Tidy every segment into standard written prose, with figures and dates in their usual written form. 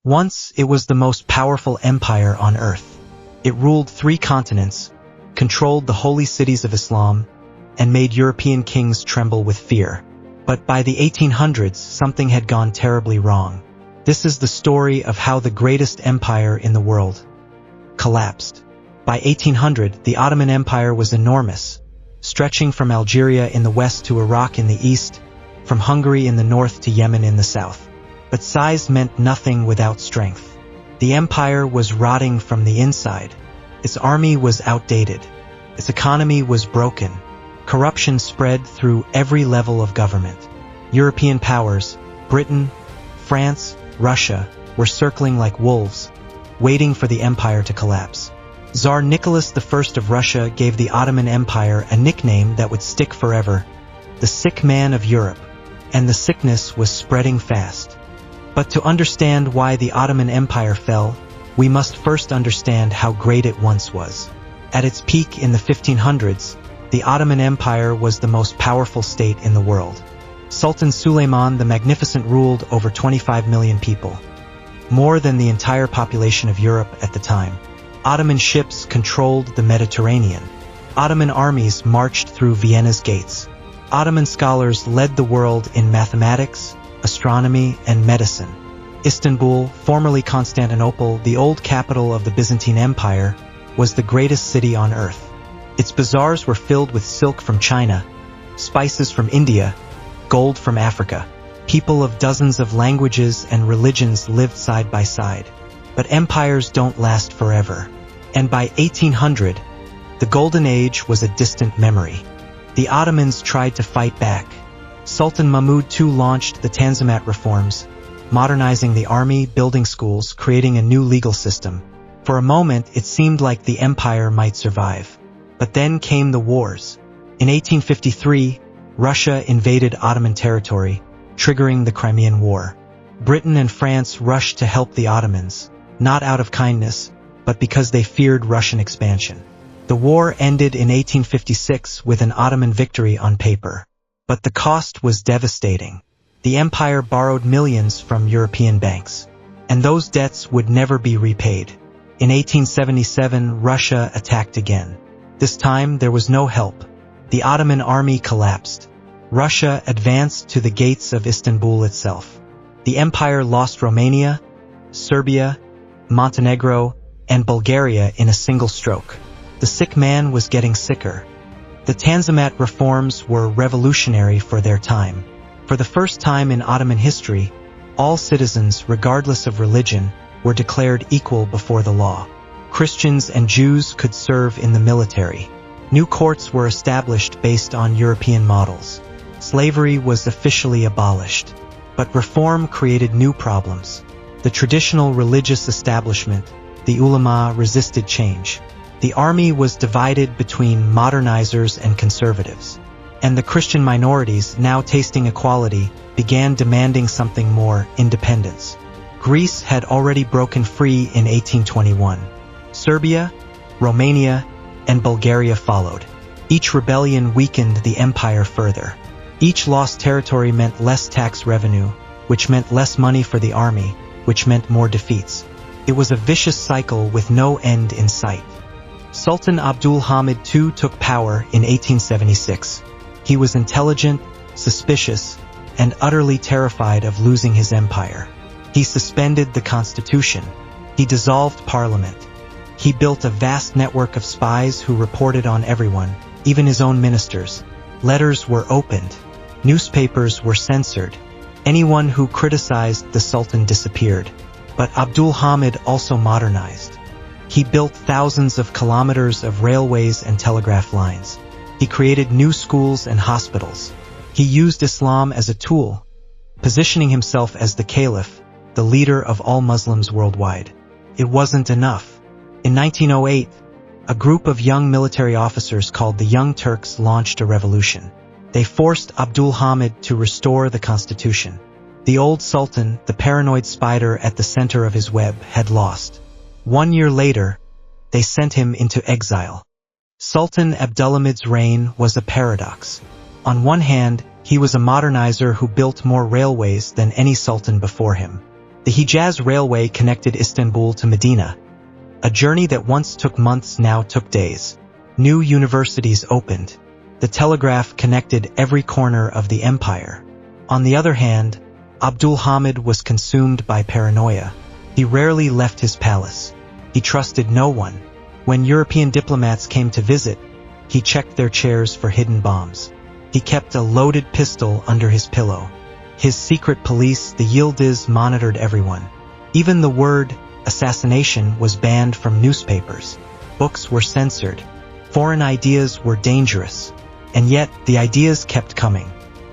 Once, it was the most powerful empire on earth. It ruled 3 continents, controlled the holy cities of Islam, and made European kings tremble with fear. But by the 1800s, something had gone terribly wrong. This is the story of how the greatest empire in the world collapsed. By 1800, the Ottoman Empire was enormous, stretching from Algeria in the west to Iraq in the east, from Hungary in the north to Yemen in the south. But size meant nothing without strength. The empire was rotting from the inside. Its army was outdated. Its economy was broken. Corruption spread through every level of government. European powers, Britain, France, Russia, were circling like wolves, waiting for the empire to collapse. Tsar Nicholas I of Russia gave the Ottoman Empire a nickname that would stick forever: the sick man of Europe, and the sickness was spreading fast. But to understand why the Ottoman Empire fell, we must first understand how great it once was. At its peak in the 1500s, the Ottoman Empire was the most powerful state in the world. Sultan Suleiman the Magnificent ruled over 25 million people, more than the entire population of Europe at the time. Ottoman ships controlled the Mediterranean. Ottoman armies marched through Vienna's gates. Ottoman scholars led the world in mathematics, astronomy, and medicine. Istanbul, formerly Constantinople, the old capital of the Byzantine Empire, was the greatest city on earth. Its bazaars were filled with silk from China, spices from India, gold from Africa. People of dozens of languages and religions lived side by side. But empires don't last forever. And by 1800, the Golden Age was a distant memory. The Ottomans tried to fight back. Sultan Mahmud II launched the Tanzimat reforms, modernizing the army, building schools, creating a new legal system. For a moment, it seemed like the empire might survive. But then came the wars. In 1853, Russia invaded Ottoman territory, triggering the Crimean War. Britain and France rushed to help the Ottomans, not out of kindness, but because they feared Russian expansion. The war ended in 1856 with an Ottoman victory on paper. But the cost was devastating. The empire borrowed millions from European banks, and those debts would never be repaid. In 1877, Russia attacked again. This time, there was no help. The Ottoman army collapsed. Russia advanced to the gates of Istanbul itself. The empire lost Romania, Serbia, Montenegro, and Bulgaria in a single stroke. The sick man was getting sicker. The Tanzimat reforms were revolutionary for their time. For the first time in Ottoman history, all citizens, regardless of religion, were declared equal before the law. Christians and Jews could serve in the military. New courts were established based on European models. Slavery was officially abolished. But reform created new problems. The traditional religious establishment, the ulama, resisted change. The army was divided between modernizers and conservatives. And the Christian minorities, now tasting equality, began demanding something more: independence. Greece had already broken free in 1821. Serbia, Romania, and Bulgaria followed. Each rebellion weakened the empire further. Each lost territory meant less tax revenue, which meant less money for the army, which meant more defeats. It was a vicious cycle with no end in sight. Sultan Abdul Hamid II took power in 1876. He was intelligent, suspicious, and utterly terrified of losing his empire. He suspended the constitution. He dissolved parliament. He built a vast network of spies who reported on everyone, even his own ministers. Letters were opened. Newspapers were censored. Anyone who criticized the Sultan disappeared. But Abdul Hamid also modernized. He built thousands of kilometers of railways and telegraph lines. He created new schools and hospitals. He used Islam as a tool, positioning himself as the caliph, the leader of all Muslims worldwide. It wasn't enough. In 1908, a group of young military officers called the Young Turks launched a revolution. They forced Abdul Hamid to restore the constitution. The old sultan, the paranoid spider at the center of his web, had lost. 1 year later, they sent him into exile. Sultan Abdulhamid's reign was a paradox. On one hand, he was a modernizer who built more railways than any sultan before him. The Hijaz Railway connected Istanbul to Medina. A journey that once took months now took days. New universities opened. The telegraph connected every corner of the empire. On the other hand, Abdul Hamid was consumed by paranoia. He rarely left his palace. He trusted no one. When European diplomats came to visit, he checked their chairs for hidden bombs. He kept a loaded pistol under his pillow. His secret police, the Yildiz, monitored everyone. Even the word assassination was banned from newspapers. Books were censored. Foreign ideas were dangerous. And yet, the ideas kept coming.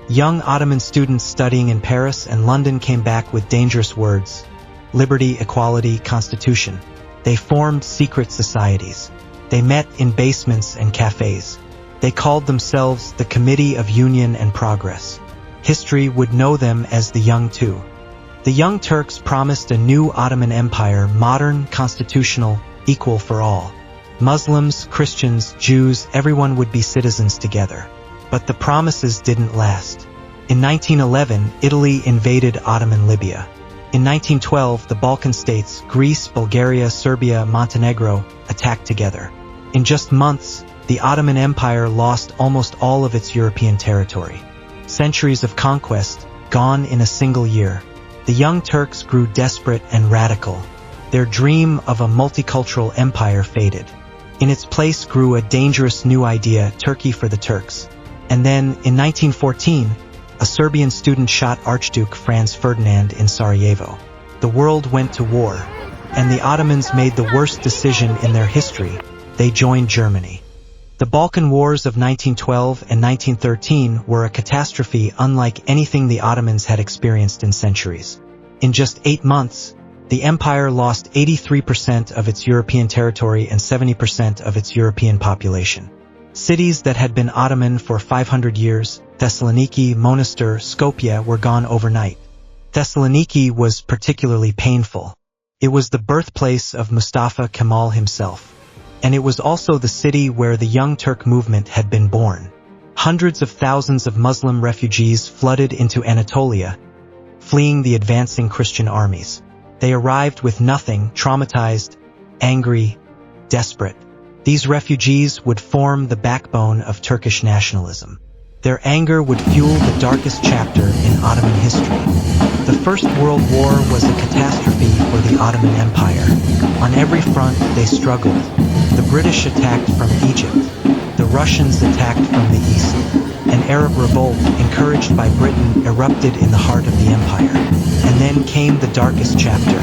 Young Ottoman students studying in Paris and London came back with dangerous words: liberty, equality, constitution. They formed secret societies. They met in basements and cafes. They called themselves the Committee of Union and Progress. History would know them as the Young Two. The Young Turks promised a new Ottoman Empire, modern, constitutional, equal for all. Muslims, Christians, Jews, everyone would be citizens together. But the promises didn't last. In 1911, Italy invaded Ottoman Libya. In 1912, the Balkan states, Greece, Bulgaria, Serbia, Montenegro, attacked together. In just months, the Ottoman Empire lost almost all of its European territory. Centuries of conquest, gone in a single year. The Young Turks grew desperate and radical. Their dream of a multicultural empire faded. In its place grew a dangerous new idea, Turkey for the Turks. And then, in 1914, a Serbian student shot Archduke Franz Ferdinand in Sarajevo. The world went to war, and the Ottomans made the worst decision in their history. They joined Germany. The Balkan Wars of 1912 and 1913 were a catastrophe unlike anything the Ottomans had experienced in centuries. In just 8 months, the empire lost 83% of its European territory and 70% of its European population. Cities that had been Ottoman for 500 years, Thessaloniki, Monastir, Skopje, were gone overnight. Thessaloniki was particularly painful. It was the birthplace of Mustafa Kemal himself. And it was also the city where the Young Turk movement had been born. Hundreds of thousands of Muslim refugees flooded into Anatolia, fleeing the advancing Christian armies. They arrived with nothing, traumatized, angry, desperate. These refugees would form the backbone of Turkish nationalism. Their anger would fuel the darkest chapter in Ottoman history. The First World War was a catastrophe for the Ottoman Empire. On every front, they struggled. The British attacked from Egypt. The Russians attacked from the east. An Arab revolt, encouraged by Britain, erupted in the heart of the empire. And then came the darkest chapter.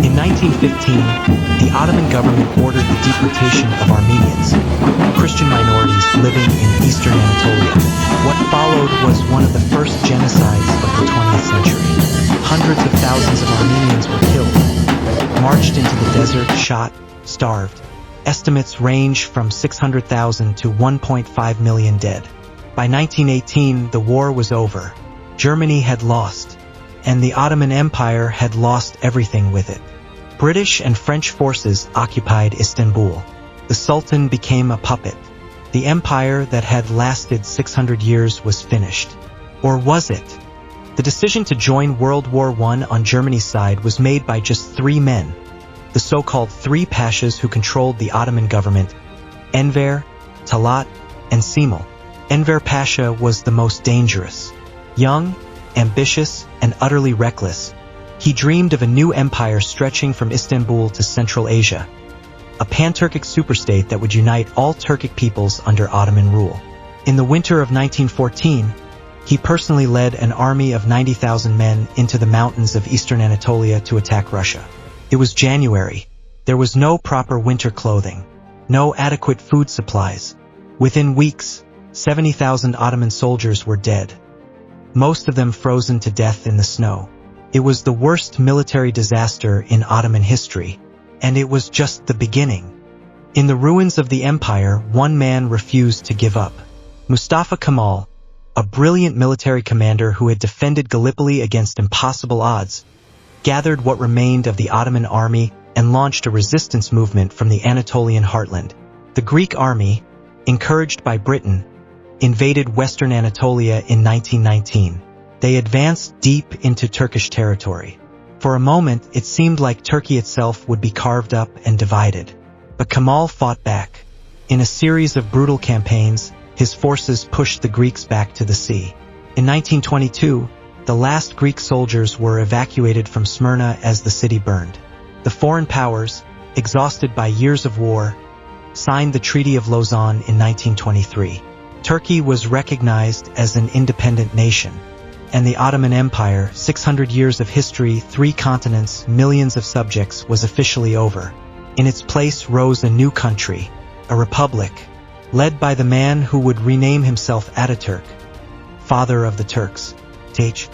In 1915, the Ottoman government ordered the deportation of Armenians, Christian minorities living in eastern Anatolia. What followed was one of the first genocides of the 20th century. Hundreds of thousands of Armenians were killed, marched into the desert, shot, starved. Estimates range from 600,000 to 1.5 million dead. By 1918, the war was over. Germany had lost, and the Ottoman Empire had lost everything with it. British and French forces occupied Istanbul. The Sultan became a puppet. The empire that had lasted 600 years was finished. Or was it? The decision to join World War I on Germany's side was made by just 3 men, the so-called 3 pashas who controlled the Ottoman government: Enver, Talat, and Cemal. Enver Pasha was the most dangerous. Young, ambitious, and utterly reckless, he dreamed of a new empire stretching from Istanbul to Central Asia, a pan-Turkic superstate that would unite all Turkic peoples under Ottoman rule. In the winter of 1914, he personally led an army of 90,000 men into the mountains of eastern Anatolia to attack Russia. It was January. There was no proper winter clothing, no adequate food supplies. Within weeks, 70,000 Ottoman soldiers were dead, most of them frozen to death in the snow. It was the worst military disaster in Ottoman history, and it was just the beginning. In the ruins of the empire, one man refused to give up. Mustafa Kemal, a brilliant military commander who had defended Gallipoli against impossible odds, gathered what remained of the Ottoman army and launched a resistance movement from the Anatolian heartland. The Greek army, encouraged by Britain, invaded western Anatolia in 1919. They advanced deep into Turkish territory. For a moment, it seemed like Turkey itself would be carved up and divided. But Kemal fought back. In a series of brutal campaigns, his forces pushed the Greeks back to the sea. In 1922, the last Greek soldiers were evacuated from Smyrna as the city burned. The foreign powers, exhausted by years of war, signed the Treaty of Lausanne in 1923. Turkey was recognized as an independent nation, and the Ottoman Empire, 600 years of history, 3 continents, millions of subjects, was officially over. In its place rose a new country, a republic, led by the man who would rename himself Ataturk, father of the Turks. Th.